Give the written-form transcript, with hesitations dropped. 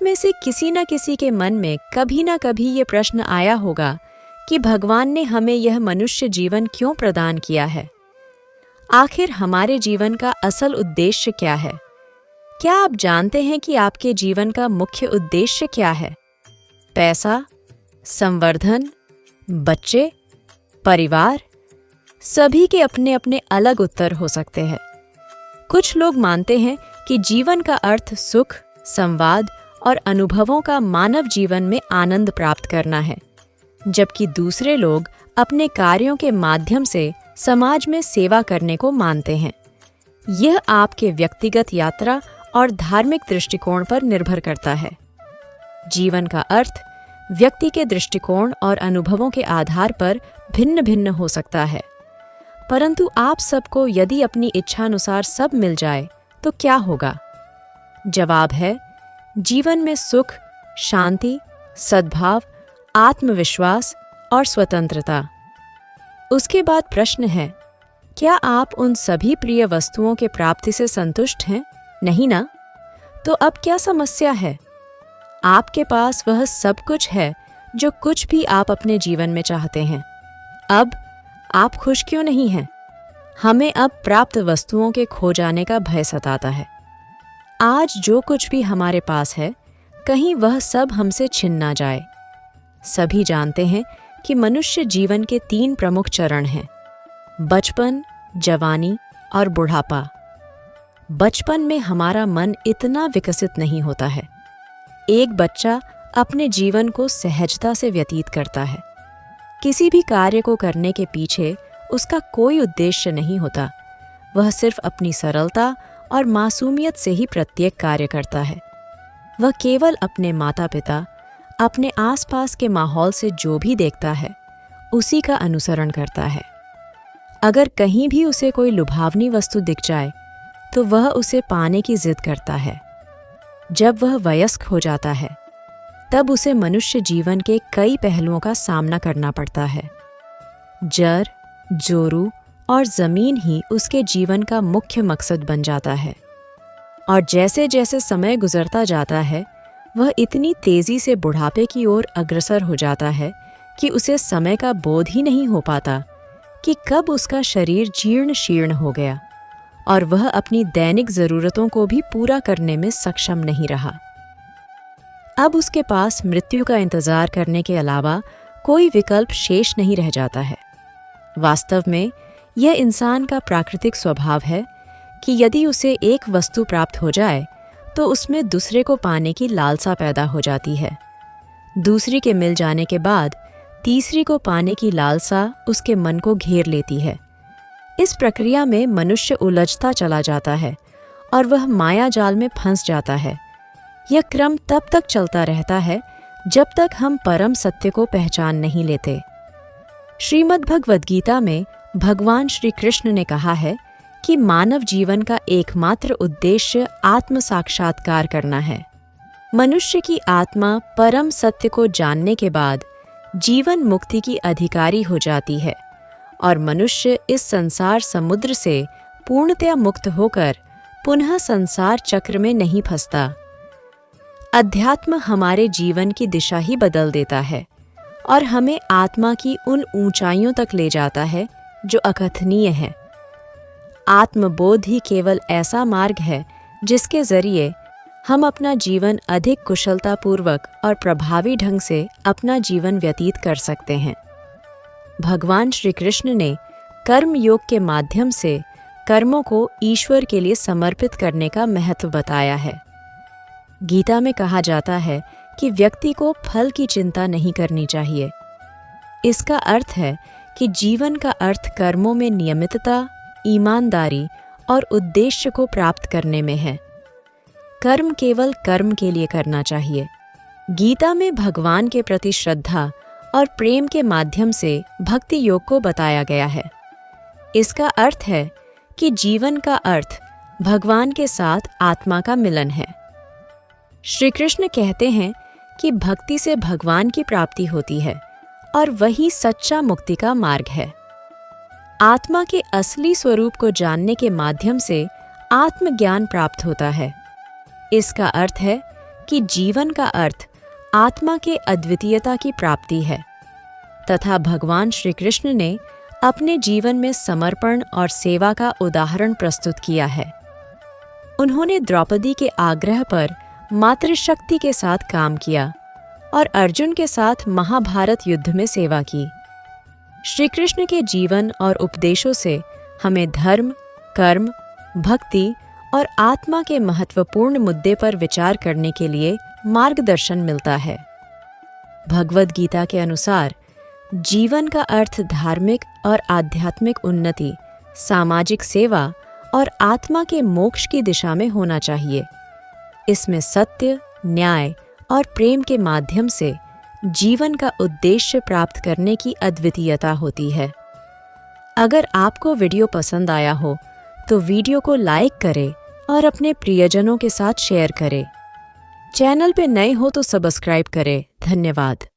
आप में से किसी न किसी के मन में कभी न कभी ये प्रश्न आया होगा कि भगवान ने हमें यह मनुष्य जीवन क्यों प्रदान किया है? आखिर हमारे जीवन का असल उद्देश्य क्या है? क्या आप जानते हैं कि आपके जीवन का मुख्य उद्देश्य क्या है? पैसा, संवर्धन, बच्चे, परिवार? सभी के अपने अपने अलग उत्तर हो सकते हैं। कुछ लोग मानते हैं कि जीवन का अर्थ सुख, संवाद और अनुभवों का मानव जीवन में आनंद प्राप्त करना है, जबकि दूसरे लोग अपने कार्यों के माध्यम से समाज में सेवा करने को मानते हैं। यह आपके व्यक्तिगत यात्रा और धार्मिक दृष्टिकोण पर निर्भर करता है। जीवन का अर्थ व्यक्ति के दृष्टिकोण और अनुभवों के आधार पर भिन्न भिन्न हो सकता है, परंतु आप सबको यदि अपनी इच्छानुसार सब मिल जाए तो क्या होगा? जवाब है जीवन में सुख, शांति, सद्भाव, आत्मविश्वास और स्वतंत्रता। उसके बाद प्रश्न है, क्या आप उन सभी प्रिय वस्तुओं के प्राप्ति से संतुष्ट हैं? नहीं ना? तो अब क्या समस्या है? आपके पास वह सब कुछ है जो कुछ भी आप अपने जीवन में चाहते हैं। अब आप खुश क्यों नहीं हैं? हमें अब प्राप्त वस्तुओं के खो जाने का भय सताता है। आज जो कुछ भी हमारे पास है, कहीं वह सब हमसे छिन ना जाए। सभी जानते हैं कि मनुष्य जीवन के 3 प्रमुख चरण हैं: बचपन, जवानी और बुढ़ापा। बचपन में हमारा मन इतना विकसित नहीं होता है। एक बच्चा अपने जीवन को सहजता से व्यतीत करता है। किसी भी कार्य को करने के पीछे उसका कोई उद्देश्य नहीं होता। वह सिर्फ अपनी सरलता और मासूमियत से ही प्रत्येक कार्य करता है। वह केवल अपने माता पिता, अपने आसपास के माहौल से जो भी देखता है, उसी का अनुसरण करता है। अगर कहीं भी उसे कोई लुभावनी वस्तु दिख जाए, तो वह उसे पाने की जिद करता है। जब वह वयस्क हो जाता है, तब उसे मनुष्य जीवन के कई पहलुओं का सामना करना पड़ता है। जर, जोरू और जमीन ही उसके जीवन का मुख्य मकसद बन जाता है। और जैसे जैसे समय गुजरता जाता है, वह इतनी तेजी से बुढ़ापे की ओर अग्रसर हो जाता है कि उसे समय का बोध ही नहीं हो पाता कि कब उसका शरीर जीर्ण शीर्ण हो गया और वह अपनी दैनिक जरूरतों को भी पूरा करने में सक्षम नहीं रहा। अब उसके पास मृत्यु का इंतजार करने के अलावा कोई विकल्प शेष नहीं रह जाता है। वास्तव में यह इंसान का प्राकृतिक स्वभाव है कि यदि उसे एक वस्तु प्राप्त हो जाए तो उसमें दूसरे को पाने की लालसा पैदा हो जाती है। दूसरी के मिल जाने के बाद तीसरी को पाने की लालसा उसके मन को घेर लेती है। इस प्रक्रिया में मनुष्य उलझता चला जाता है और वह माया जाल में फंस जाता है। यह क्रम तब तक चलता रहता है जब तक हम परम सत्य को पहचान नहीं लेते। श्रीमद् भगवद गीता में भगवान श्री कृष्ण ने कहा है कि मानव जीवन का एकमात्र उद्देश्य आत्म साक्षात्कार करना है। मनुष्य की आत्मा परम सत्य को जानने के बाद जीवन मुक्ति की अधिकारी हो जाती है और मनुष्य इस संसार समुद्र से पूर्णतया मुक्त होकर पुनः संसार चक्र में नहीं फंसता। अध्यात्म हमारे जीवन की दिशा ही बदल देता है और हमें आत्मा की उन ऊंचाइयों तक ले जाता है जो अकथनीय है। आत्मबोध ही केवल ऐसा मार्ग है जिसके जरिए हम अपना जीवन अधिक कुशलतापूर्वक और प्रभावी ढंग से अपना जीवन व्यतीत कर सकते हैं। भगवान श्री कृष्ण ने कर्म योग के माध्यम से कर्मों को ईश्वर के लिए समर्पित करने का महत्व बताया है। गीता में कहा जाता है कि व्यक्ति को फल की चिंता नहीं करनी चाहिए। इसका अर्थ है कि जीवन का अर्थ कर्मों में नियमितता, ईमानदारी और उद्देश्य को प्राप्त करने में है। कर्म केवल कर्म के लिए करना चाहिए। गीता में भगवान के प्रति श्रद्धा और प्रेम के माध्यम से भक्ति योग को बताया गया है। इसका अर्थ है कि जीवन का अर्थ भगवान के साथ आत्मा का मिलन है। श्री कृष्ण कहते हैं कि भक्ति से भगवान की प्राप्ति होती है और वही सच्चा मुक्ति का मार्ग है। आत्मा के असली स्वरूप को जानने के माध्यम से आत्मज्ञान प्राप्त होता है। इसका अर्थ है कि जीवन का अर्थ आत्मा के अद्वितीयता की प्राप्ति है तथा भगवान श्री कृष्ण ने अपने जीवन में समर्पण और सेवा का उदाहरण प्रस्तुत किया है। उन्होंने द्रौपदी के आग्रह पर मातृशक्ति के साथ काम किया और अर्जुन के साथ महाभारत युद्ध में सेवा की। श्री कृष्ण के जीवन और उपदेशों से हमें धर्म, कर्म, भक्ति और आत्मा के महत्वपूर्ण मुद्दे पर विचार करने के लिए मार्गदर्शन मिलता है। भगवद गीता के अनुसार जीवन का अर्थ धार्मिक और आध्यात्मिक उन्नति, सामाजिक सेवा और आत्मा के मोक्ष की दिशा में होना चाहिए। इसमें सत्य, न्याय और प्रेम के माध्यम से जीवन का उद्देश्य प्राप्त करने की अद्वितीयता होती है। अगर आपको वीडियो पसंद आया हो तो वीडियो को लाइक करें और अपने प्रियजनों के साथ शेयर करें। चैनल पे नए हो तो सब्सक्राइब करें। धन्यवाद।